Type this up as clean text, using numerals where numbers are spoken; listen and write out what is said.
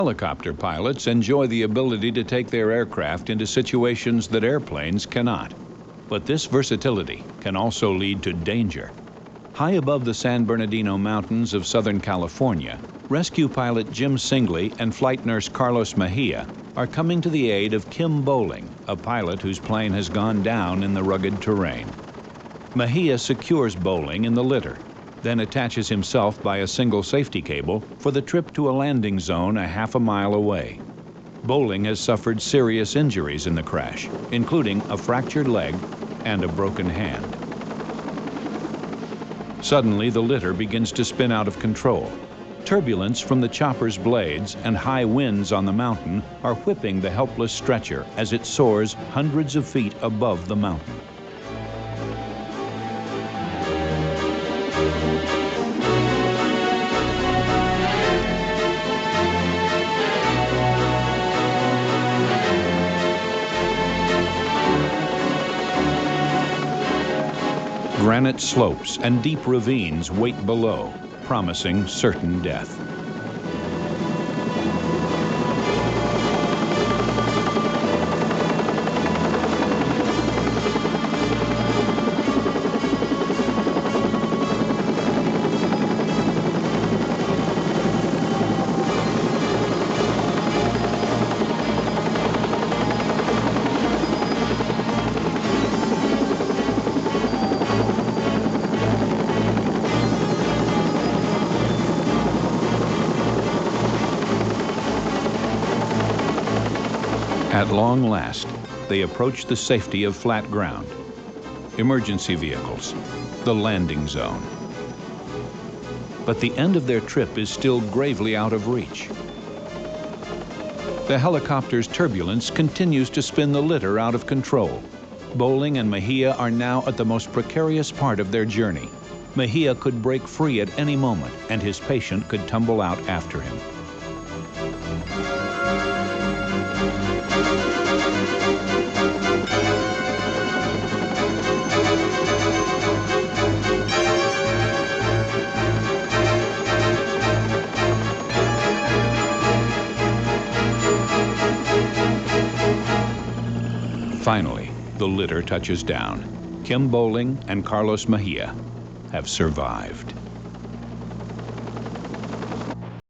Helicopter pilots enjoy the ability to take their aircraft into situations that airplanes cannot. But this versatility can also lead to danger. High above the San Bernardino Mountains of Southern California, rescue pilot Jim Singley and flight nurse Carlos Mejia are coming to the aid of Kim Bowling, a pilot whose plane has gone down in the rugged terrain. Mejia secures Bowling in the litter, then attaches himself by a single safety cable for the trip to a landing zone a half a mile away. Bowling has suffered serious injuries in the crash, including a fractured leg and a broken hand. Suddenly, the litter begins to spin out of control. Turbulence from the chopper's blades and high winds on the mountain are whipping the helpless stretcher as it soars hundreds of feet above the mountain. Granite slopes and deep ravines wait below, promising certain death. At long last, they approach the safety of flat ground, emergency vehicles, the landing zone. But the end of their trip is still gravely out of reach. The helicopter's turbulence continues to spin the litter out of control. Bowling and Mejia are now at the most precarious part of their journey. Mejia could break free at any moment, and his patient could tumble out after him. Finally, the litter touches down. Kim Bowling and Carlos Mejia have survived.